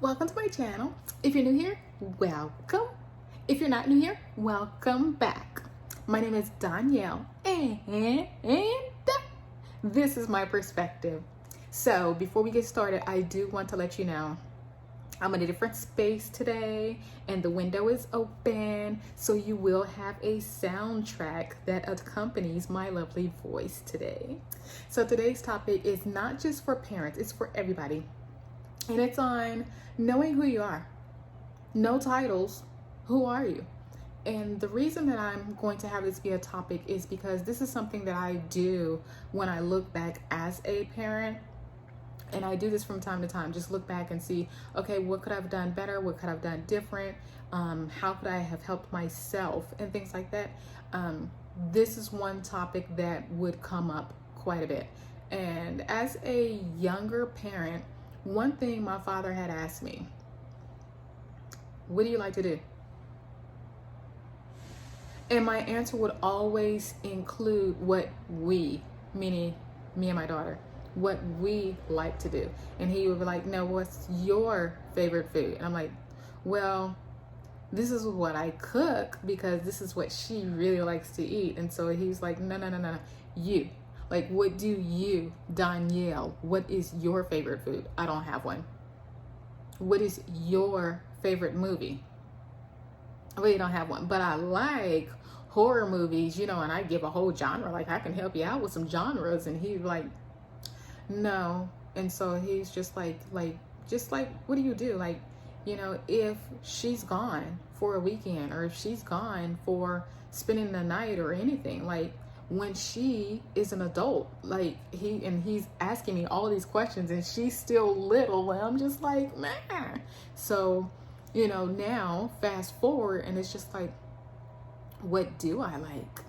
Welcome to my channel. If you're new here, welcome. If you're not new here, welcome back. My name is Danielle and this is my perspective. So before we get started, I do want to let you know I'm in a different space today and the window is open, so you will have a soundtrack that accompanies my lovely voice today. So today's topic is not just for parents, it's for everybody. And it's on knowing who you are. No titles. Who are you? And the reason that I'm going to have this be a topic is because this is something that I do when I look back as a parent. And I do this from time to time. Just look back and see, okay, what could I have done better? What could I have done different? How could I have helped myself? And things like that. This is one topic that would come up quite a bit. And as a younger parent, one thing my father had asked me, what do you like to do? And my answer would always include what we, meaning me and my daughter, what we like to do. And he would be like, no, what's your favorite food? And I'm like, well, this is what I cook because this is what she really likes to eat. And so he's like, no, you. Like, what do you, Danielle, what is your favorite food? I don't have one. What is your favorite movie? I really don't have one, but I like horror movies, and I give a whole genre. Like, I can help you out with some genres. And he's like, no. And so he's just like, what do you do? Like, if she's gone for a weekend or if she's gone for spending the night or anything, like, when she is an adult, like he's asking me all these questions and she's still little, and I'm just like, man. So, now fast forward and it's just like, what do I like?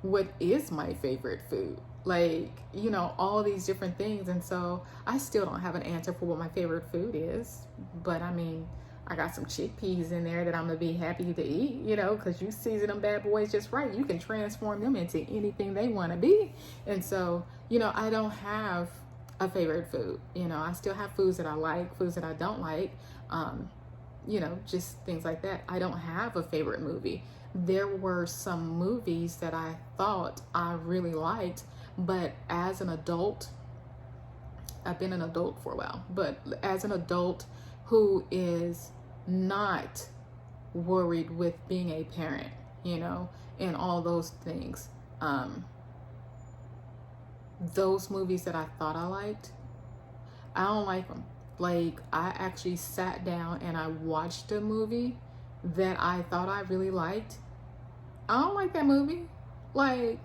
What is my favorite food? Like, all these different things. And so I still don't have an answer for what my favorite food is, but I mean, I got some chickpeas in there that I'm gonna be happy to eat, because you season them bad boys just right. You can transform them into anything they want to be. And so, I don't have a favorite food. I still have foods that I like, foods that I don't like, just things like that. I don't have a favorite movie. There were some movies that I thought I really liked, but as an adult, I've been an adult for a while, but as an adult who is not worried with being a parent, and all those things. Those movies that I thought I liked, I don't like them. Like, I actually sat down and I watched a movie that I thought I really liked. I don't like that movie. Like,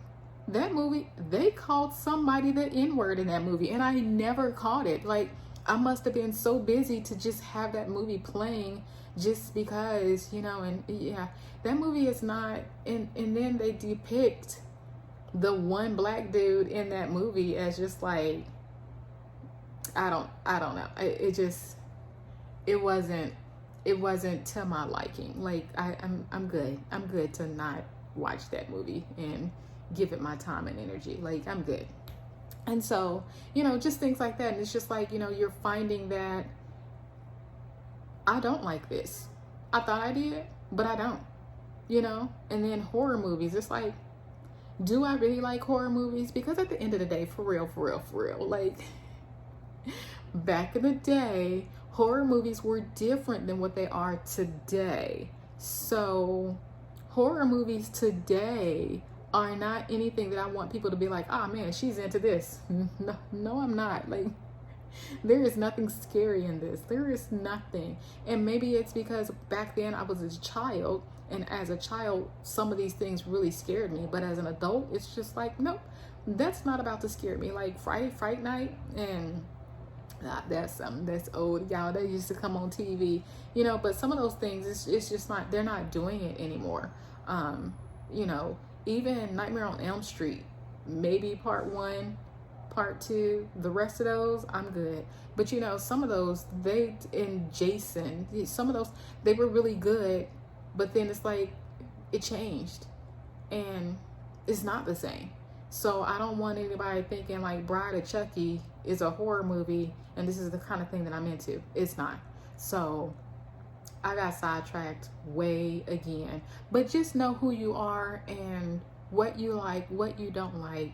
that movie, they called somebody the N-word in that movie, and I never caught it. Like, I must have been so busy to just have that movie playing just because, and yeah, that movie is not, and then they depict the one black dude in that movie as just like, I don't know. It wasn't to my liking. Like, I'm good to not watch that movie and give it my time and energy. Like, I'm good. And so, just things like that. And it's just like, you're finding that I don't like this. I thought I did, but I don't, And then horror movies, it's like, do I really like horror movies? Because at the end of the day, for real, like, back in the day, horror movies were different than what they are today. So horror movies today are not anything that I want people to be like, oh man, she's into this. No, I'm not. Like, there is nothing scary in this. There is nothing. And maybe it's because back then I was a child, and as a child, some of these things really scared me. But as an adult, it's just like, nope, that's not about to scare me. Like Friday Fright Night, and that's something that's old, y'all. They used to come on TV, but some of those things, it's just not, they're not doing it anymore. Even Nightmare on Elm Street, maybe part 1, part 2, the rest of those, I'm good. But some of those, Jason, some of those, they were really good, but then it's like, it changed, and it's not the same. So I don't want anybody thinking like Bride of Chucky is a horror movie and this is the kind of thing that I'm into. It's not. So I got sidetracked way again. But just know who you are and what you like, what you don't like.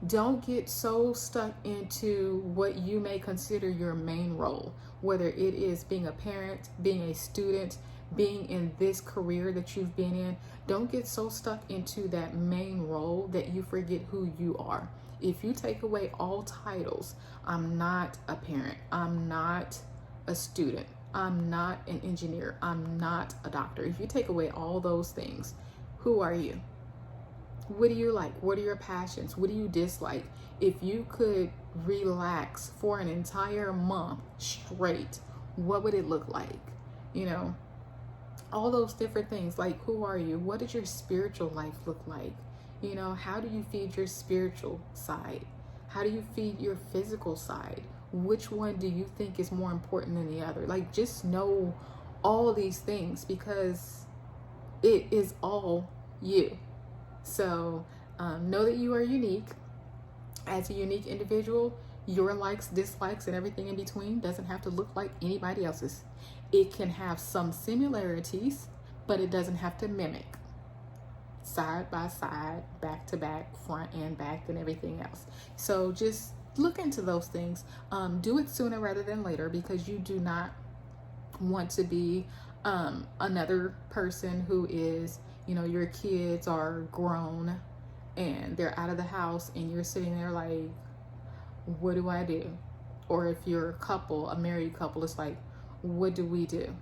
Don't get so stuck into what you may consider your main role, whether it is being a parent, being a student, being in this career that you've been in. Don't get so stuck into that main role that you forget who you are. If you take away all titles, I'm not a parent, I'm not a student, I'm not an engineer, I'm not a doctor. If you take away all those things, who are you? What do you like? What are your passions? What do you dislike? If you could relax for an entire month straight, what would it look like? You know, all those different things. Like, who are you? What does your spiritual life look like? You know, how do you feed your spiritual side? How do you feed your physical side? Which one do you think is more important than the other? Like, just know all of these things, because it is all you. So know that you are unique. As a unique individual, your likes, dislikes, and everything in between doesn't have to look like anybody else's. It can have some similarities, but it doesn't have to mimic. Side by side, back to back, front and back, and everything else. So just look into those things. Do it sooner rather than later, because you do not want to be another person who is, you know, your kids are grown and they're out of the house and you're sitting there like, what do I do? Or if you're a couple, a married couple, it's like, what do we do?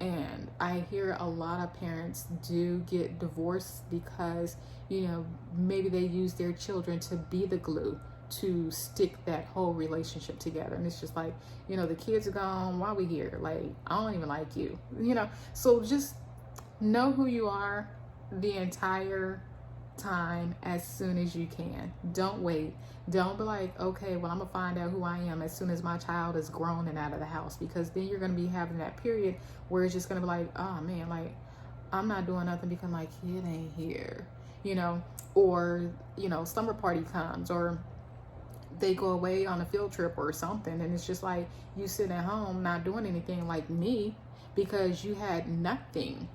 And I hear a lot of parents do get divorced because, you know, maybe they use their children to be the glue to stick that whole relationship together. And it's just like, you know, the kids are gone, why are we here? Like, I don't even like you, you know? So just know who you are the entire time as soon as you can. Don't wait. Don't be like, okay, well, I'm gonna find out who I am as soon as my child is grown and out of the house, because then you're gonna be having that period where it's just gonna be like, oh man, like, I'm not doing nothing because my kid ain't here, you know? Or, you know, summer party comes, or they go away on a field trip or something, and it's just like you sit at home not doing anything, like me, because you had nothing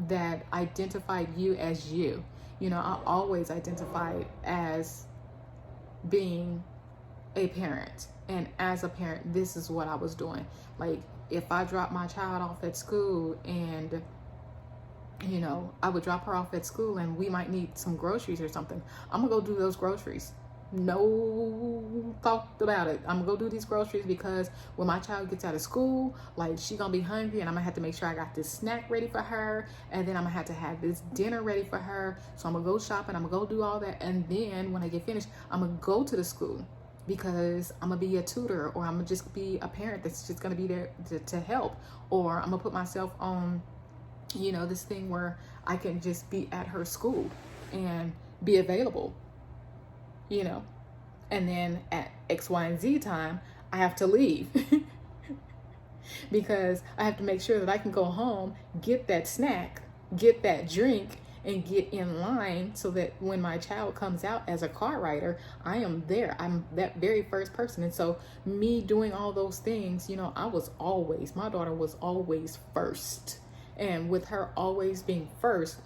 that identified you as you. You know, I always identified as being a parent, and as a parent, this is what I was doing. Like, if I dropped my child off at school, and you know, I would drop her off at school and we might need some groceries or something, I'm gonna go do those groceries. No thought about it. I'm gonna go do these groceries, because when my child gets out of school, like, she gonna be hungry, and I'm gonna have to make sure I got this snack ready for her, and then I'm gonna have to have this dinner ready for her. So I'm gonna go shopping, I'm gonna go do all that, and then when I get finished, I'm gonna go to the school, because I'm gonna be a tutor, or I'm gonna just be a parent that's just gonna be there to help, or I'm gonna put myself on, you know, this thing where I can just be at her school and be available, you know. And then at X, Y, and Z time, I have to leave because I have to make sure that I can go home, get that snack, get that drink, and get in line, so that when my child comes out as a car rider, I am there. I'm that very first person. And so me doing all those things, you know, my daughter was always first. And with her always being first,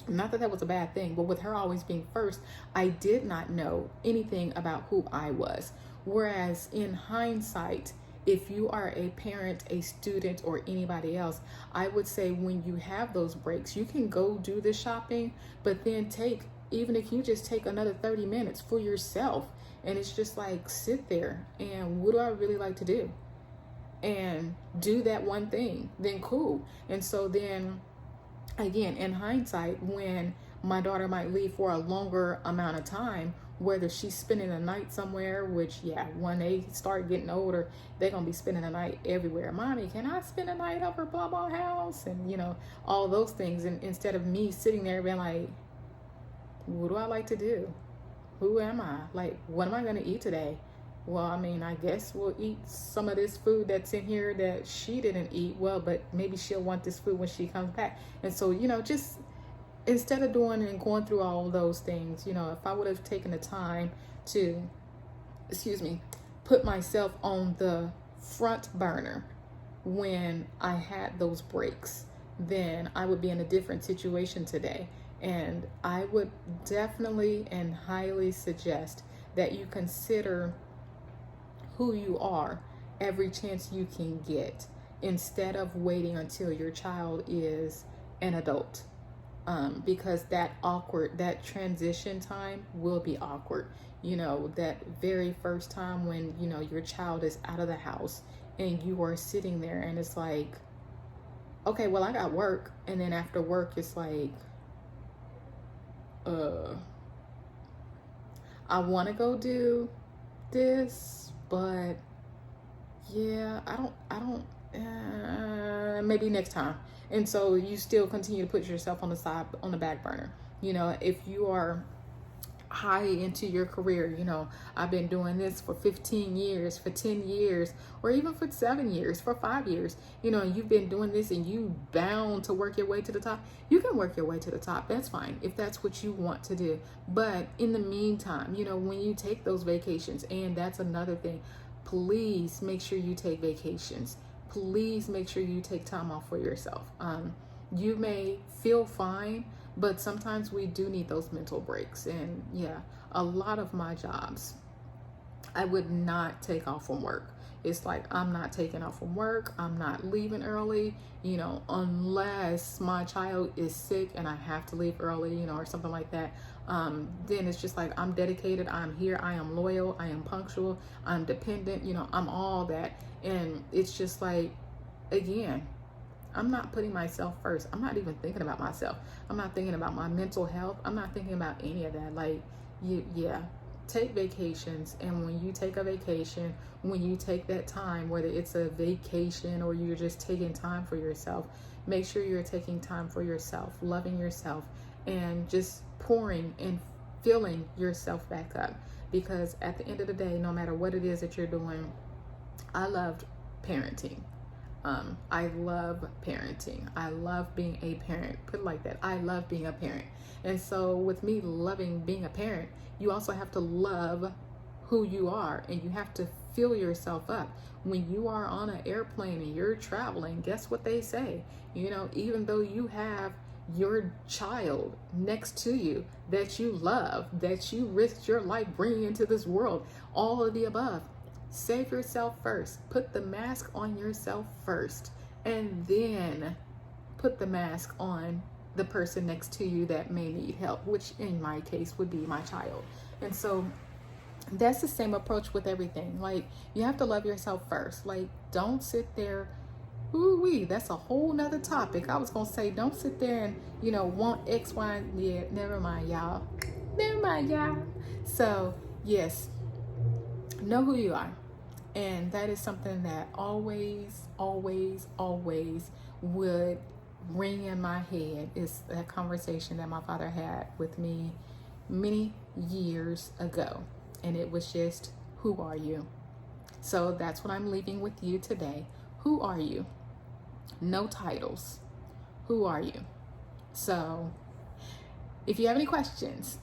not that that was a bad thing, but with her always being first, I did not know anything about who I was. Whereas in hindsight, if you are a parent, a student, or anybody else, I would say when you have those breaks, you can go do the shopping, but then even if you just take another 30 minutes for yourself, and it's just like, sit there and what do I really like to do? And do that one thing, then cool. And so then again, in hindsight, when my daughter might leave for a longer amount of time, whether she's spending a night somewhere, which, yeah, when they start getting older, they're going to be spending a night everywhere. Mommy, can I spend a night over blah, blah house? And, you know, all those things. And instead of me sitting there being like, what do I like to do? Who am I? Like, what am I going to eat today? Well, I mean, I guess we'll eat some of this food that's in here that she didn't eat. Well, but maybe she'll want this food when she comes back. And so, you know, just instead of doing and going through all those things, you know, if I would have taken the time to, put myself on the front burner when I had those breaks, then I would be in a different situation today. And I would definitely and highly suggest that you consider who you are every chance you can get, instead of waiting until your child is an adult. Because that transition time will be awkward. That very first time when, your child is out of the house and you are sitting there and it's like, okay, well, I got work. And then after work, it's like, I want to go do this, but yeah, I don't, maybe next time. And so you still continue to put yourself on the back burner. If you are high into your career, I've been doing this for 15 years, for 10 years, or even for 7 years, for 5 years, and you've been doing this and you bound to work your way to the top. You can work your way to the top. That's fine if that's what you want to do. But in the meantime, when you take those vacations, and that's another thing, please make sure you take vacations. Please make sure you take time off for yourself. You may feel fine, but sometimes we do need those mental breaks. And yeah, a lot of my jobs, I would not take off from work. It's like, I'm not taking off from work. I'm not leaving early, unless my child is sick and I have to leave early, or something like that. Then it's just like, I'm dedicated. I'm here. I am loyal. I am punctual. I'm dependent. I'm all that. And it's just like, again, I'm not putting myself first. I'm not even thinking about myself. I'm not thinking about my mental health. I'm not thinking about any of that. Like, take vacations. And when you take a vacation, when you take that time, whether it's a vacation or you're just taking time for yourself, make sure you're taking time for yourself, loving yourself, and just pouring and filling yourself back up. Because at the end of the day, no matter what it is that you're doing, I loved parenting. I love parenting. I love being a parent. Put it like that. I love being a parent. And so with me loving being a parent, you also have to love who you are, and you have to fill yourself up. When you are on an airplane and you're traveling, guess what they say? Even though you have your child next to you that you love, that you risked your life bringing into this world, all of the above, save yourself first. Put the mask on yourself first, and then put the mask on the person next to you that may need help, which in my case would be my child. And so that's the same approach with everything. Like, you have to love yourself first. Like, don't sit there, ooh-wee, that's a whole nother topic. I was gonna say, don't sit there and want X, Y, yeah, never mind, y'all. So yes, know who you are. And that is something that always would ring in my head, is that conversation that my father had with me many years ago. And it was just, who are you? So that's what I'm leaving with you today. Who are you? No titles. Who are you? So if you have any questions,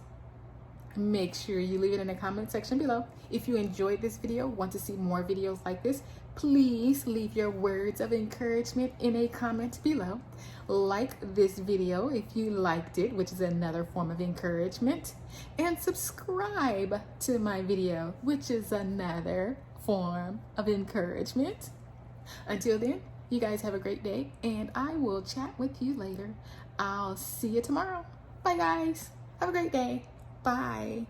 make sure you leave it in the comment section below. If you enjoyed this video, want to see more videos like this, please leave your words of encouragement in a comment below. Like this video if you liked it, which is another form of encouragement, and subscribe to my video, which is another form of encouragement. Until then, you guys have a great day, and I will chat with you later. I'll see you tomorrow. Bye guys. Have a great day. Bye.